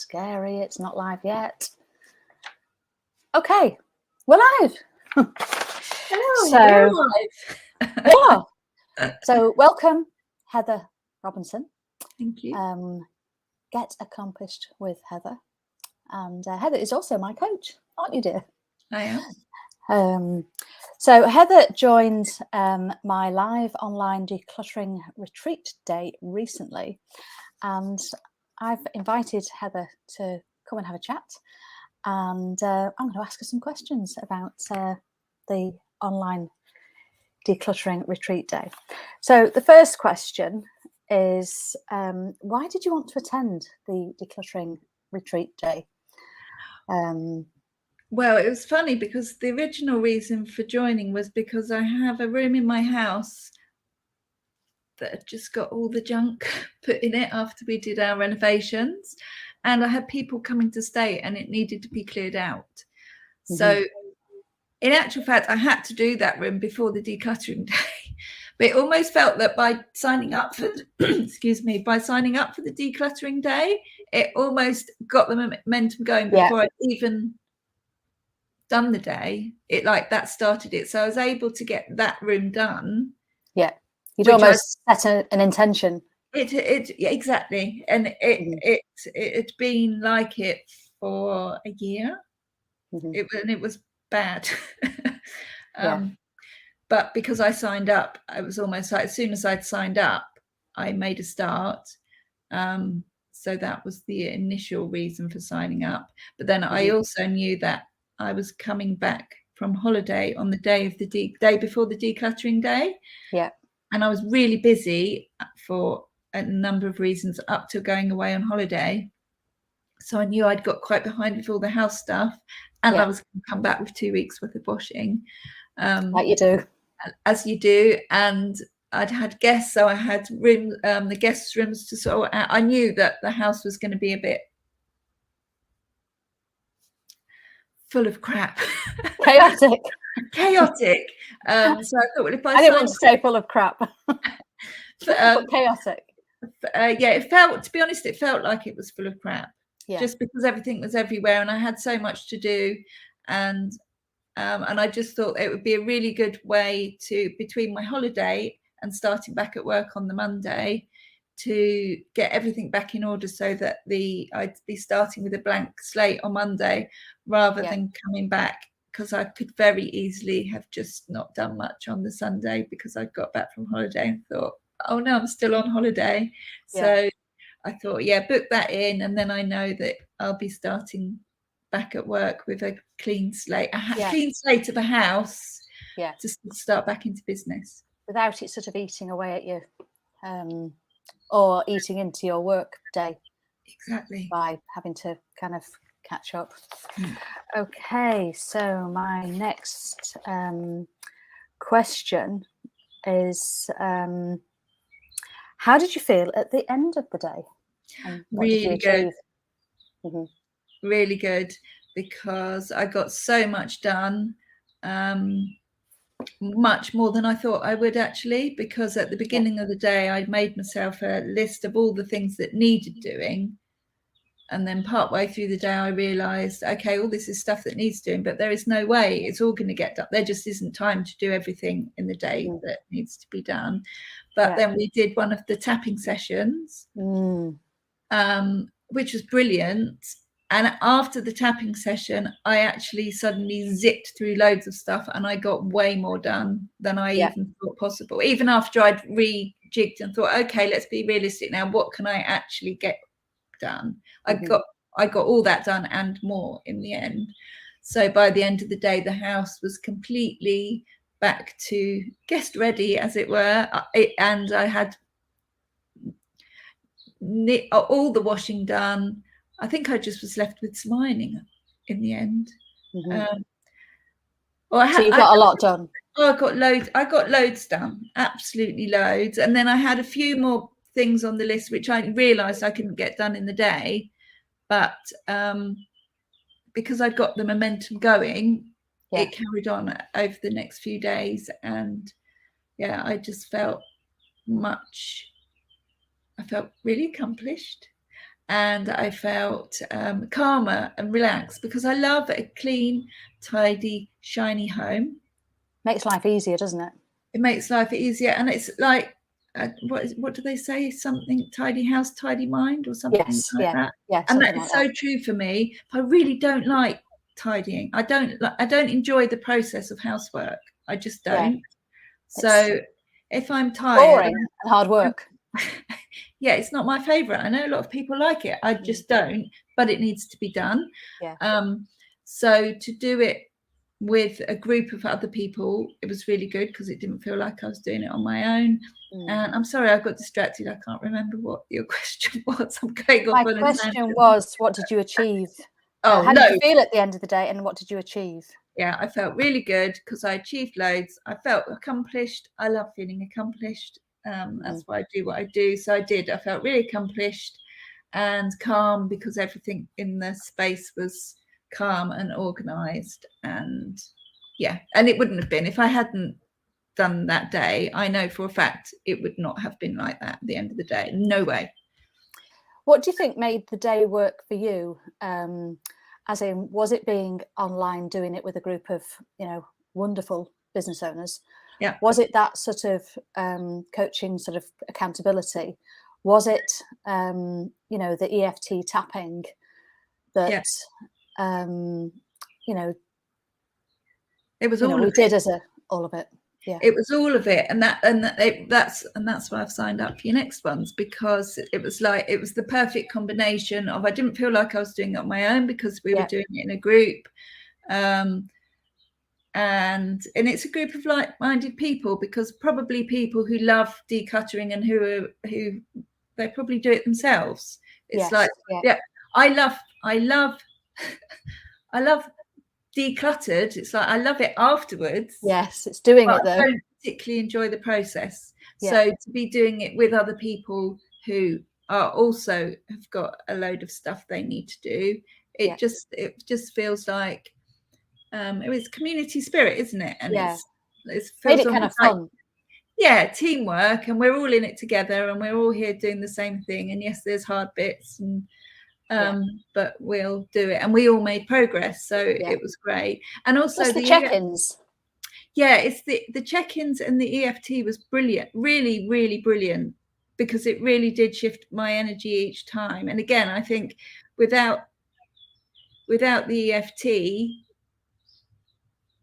scary. It's not live yet. Okay, we're live. Hello, we're live. Yeah. So welcome, Heather Robinson. Thank you. Get Accomplished with Heather. And Heather is also my coach, aren't you, dear? I am. So Heather joined my live online decluttering retreat day recently, and I've invited Heather to come and have a chat, and I'm going to ask her some questions about the online decluttering retreat day. So the first question is, why did you want to attend the decluttering retreat day? Well, it was funny because the original reason for joining was because I have a room in my house that had just got all the junk put in it after we did our renovations, and I had people coming to stay and it needed to be cleared out. Mm-hmm. So in actual fact, I had to do that room before the decluttering day. But it almost felt that by signing up for by signing up for the decluttering day, it almost got the momentum going before I'd even done the day. It like that started it. So I was able to get that room done. Yeah. You'd almost set an intention. It exactly. And it's been like it for a year. Mm-hmm. It was bad. But because I signed up, it was almost like as soon as I'd signed up, I made a start. So that was the initial reason for signing up. But then I also knew that I was coming back from holiday on the day of the day before the decluttering day. Yeah. And I was really busy for a number of reasons up to going away on holiday. So I knew I'd got quite behind with all the house stuff, and I was going to come back with 2 weeks worth of washing. Like you do. As you do. And I'd had guests, so I had room, the guests' rooms to sort out. I knew that the house was going to be a bit full of crap. Chaotic. So I thought, well, if I didn't want to say full of crap. But chaotic. It felt, to be honest, it felt like it was full of crap. Yeah. Just because everything was everywhere and I had so much to do, and I just thought it would be a really good way to, between my holiday and starting back at work on the Monday, to get everything back in order so that I'd be starting with a blank slate on Monday rather than coming back, because I could very easily have just not done much on the Sunday because I got back from holiday and thought, oh no, I'm still on holiday. So I thought, book that in, and then I know that I'll be starting back at work with a clean slate, clean slate of a house, to start back into business without it sort of eating away at you, or eating into your work day. Exactly. By having to kind of catch up. Okay, so my next question is, how did you feel at the end of the day? And what did you achieve? Really good, because I got so much done, much more than I thought I would actually, because at the beginning of the day I'd made myself a list of all the things that needed doing, and then partway through the day I realized, okay, all this is stuff that needs doing, but there is no way it's all going to get done. There just isn't time to do everything in the day that needs to be done. But then we did one of the tapping sessions, which was brilliant. And after the tapping session, I actually suddenly zipped through loads of stuff, and I got way more done than I even thought possible. Even after I'd rejigged and thought, okay, let's be realistic now. What can I actually get done? I got all that done and more in the end. So by the end of the day, the house was completely back to guest ready, as it were. And I had all the washing done. I think I just was left with some ironing in the end. So you got a lot done. I got loads done, absolutely loads. And then I had a few more things on the list which I realised I couldn't get done in the day, but because I'd got the momentum going, it carried on over the next few days, and I just felt really accomplished. and I felt calmer and relaxed, because I love a clean, tidy, shiny home. Makes life easier, doesn't it? It makes life easier, and it's like what do they say? Something, tidy house, tidy mind, or something Yes, like that. yeah, And that something is like so true for me. I really don't like tidying. I don't enjoy the process of housework. I just that. Yeah, don't. it's So if I'm tired, boring and hard work. yeah, it's not my favorite. I know a lot of people like it. I just don't, but it needs to be done. Yeah. So to do it with a group of other people, it was really good, because it didn't feel like I was doing it on my own. And I'm sorry, I got distracted. I can't remember what your question was. I'm going off on a tangent. My question was, what did you achieve? Oh, how did you feel at the end of the day, and what did you achieve? Yeah, I felt really good, because I achieved loads. I felt accomplished. I love feeling accomplished. That's why I do what I do. So I did. I felt really accomplished and calm, because everything in the space was calm and organized. And yeah, and it wouldn't have been if I hadn't done that day. I know for a fact it would not have been like that at the end of the day. No way. What do you think made the day work for you? As in, was it being online, doing it with a group of, wonderful business owners? Yeah. Was it that sort of coaching, sort of accountability? Was it, the EFT tapping that, it was all we did as all of it. Yeah. It was all of it, and that's why I've signed up for your next ones, because it was the perfect combination of, I didn't feel like I was doing it on my own, because we were doing it in a group, and it's a group of like-minded people, because probably people who love decluttering and who they probably do it themselves. It's I love decluttered. It's like I love it afterwards. Yes, it's doing it though. I don't particularly enjoy the process. So to be doing it with other people who are also have got a load of stuff they need to do, it just feels like it was community spirit, isn't it? And it feels kind of fun. Teamwork, and we're all in it together, and we're all here doing the same thing. And yes, there's hard bits, and but we'll do it, and we all made progress, so it was great. And also the check-ins. It's the check-ins, and the EFT was brilliant, really, really brilliant, because it really did shift my energy each time. And again, I think without the EFT,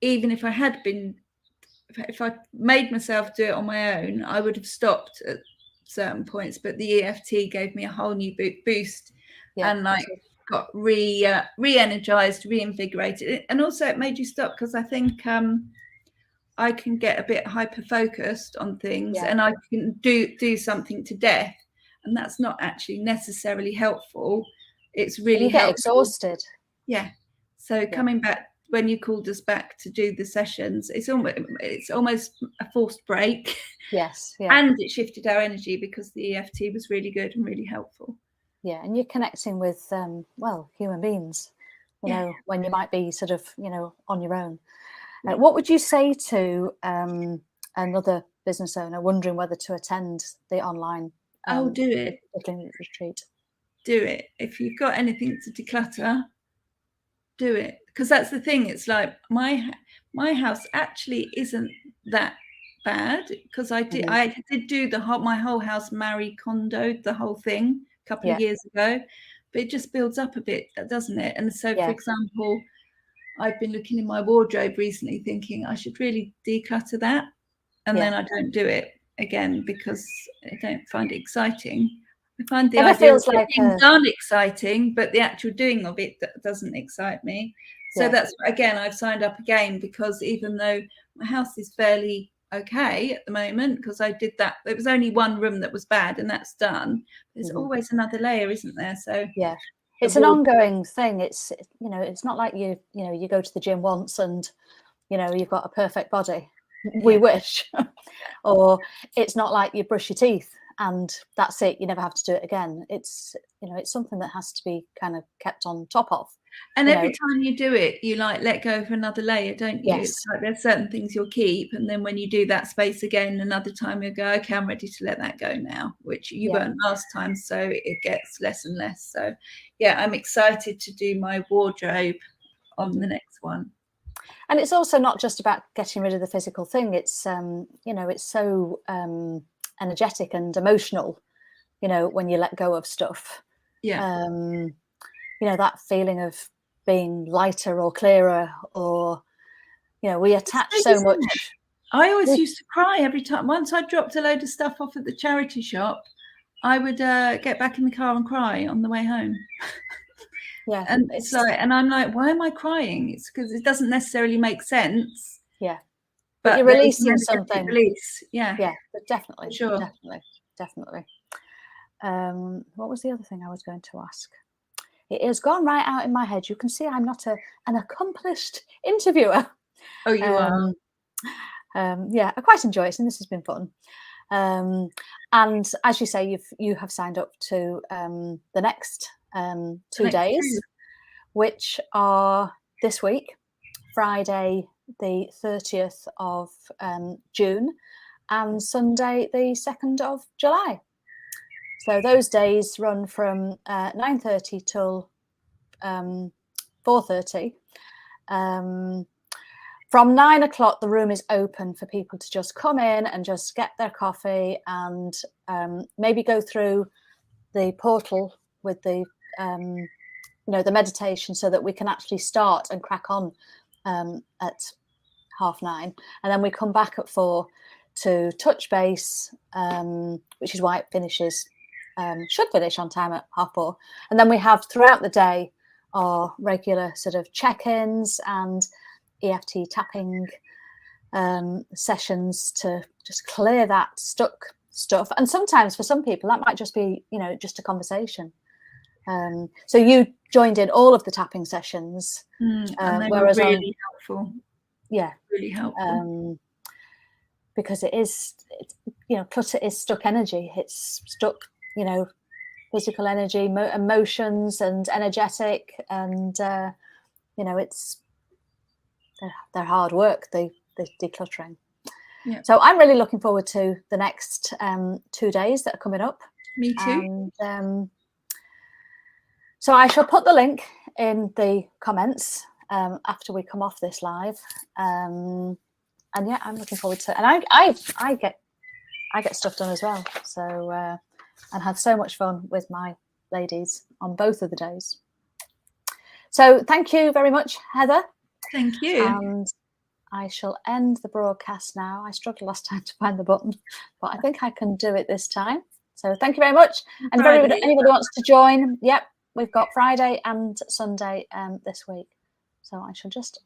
even if I made myself do it on my own, I would have stopped at certain points. But the EFT gave me a whole new boost, and I got re-energized, reinvigorated. And also it made you stop, because I think I can get a bit hyper focused on things, and I can do something to death, and that's not actually necessarily helpful. It's really helpful. Exhausted. So coming back, when you called us back to do the sessions, it's almost a forced break. And it shifted our energy, because the EFT was really good and really helpful. And you're connecting with human beings, when you might be sort of on your own. What would you say to another business owner wondering whether to attend the online do it. Decluttering Retreat? Do it. If you've got anything to declutter, do it. Because that's the thing. It's like my house actually isn't that bad, because I did do my whole house Marie Kondoed the whole thing a couple of years ago, but it just builds up a bit, doesn't it? And so for example, I've been looking in my wardrobe recently thinking I should really declutter that, and then I don't do it again, because I don't find it exciting. I find the idea of things aren't exciting, but the actual doing of it doesn't excite me. So that's, again, I've signed up again, because even though my house is fairly okay at the moment, because I did that, there was only one room that was bad, and that's done. There's always another layer, isn't there? So it's an ongoing thing. It's it's not like you go to the gym once and you've got a perfect body. We wish. Or it's not like you brush your teeth and that's it. You never have to do it again. It's, you know, it's something that has to be kind of kept on top of. And you every know. time you do it, you like let go of another layer, don't you? Yes. It's like there's certain things you'll keep, and then when you do that space again, another time you go, okay, I'm ready to let that go now, which you Yeah. weren't last time, so it gets less and less. So yeah, I'm excited to do my wardrobe on the next one. And it's also not just about getting rid of the physical thing. It's you know, it's so energetic and emotional, you know, when you let go of stuff. Yeah. You know, that feeling of being lighter or clearer, or, you know, we attach so much. I always used to cry every time. Once I dropped a load of stuff off at the charity shop, I would get back in the car and cry on the way home. Yeah. And it's like, and I'm like, why am I crying? It's because it doesn't necessarily make sense. Yeah. But you're releasing something. Release. Yeah. Yeah, definitely. Sure. Definitely. What was the other thing I was going to ask? It has gone right out in my head. You can see I'm not an accomplished interviewer. Oh, you are. Yeah, I quite enjoy it, and this has been fun. And as you say, you have signed up to the next 2 days, which are this week, Friday the 30th of June, and Sunday the 2nd of July. So those days run from 9:30 till 4:30. From 9 o'clock, the room is open for people to just come in and just get their coffee and maybe go through the portal with the you know, the meditation, so that we can actually start and crack on at 9:30, and then we come back at 4 to touch base, which is why it finishes, should finish on time at 4:30. And then we have throughout the day our regular sort of check-ins and EFT tapping sessions to just clear that stuck stuff. And sometimes for some people that might just be, you know, just a conversation. So you joined in all of the tapping sessions, and they whereas were really helpful. Yeah, really helpful. Because it's, you know, clutter is stuck energy. It's stuck, you know, physical energy, emotions, and energetic, and you know, they're hard work. The decluttering. Yeah. So I'm really looking forward to the next 2 days that are coming up. Me too. And so I shall put the link in the comments after we come off this live. And yeah, I'm looking forward to it. And I get stuff done as well. So and had so much fun with my ladies on both of the days. So thank you very much, Heather. Thank you. And I shall end the broadcast now. I struggled last time to find the button, but I think I can do it this time. So thank you very much. And if anybody wants to join, yep, we've got Friday and Sunday this week. So I shall just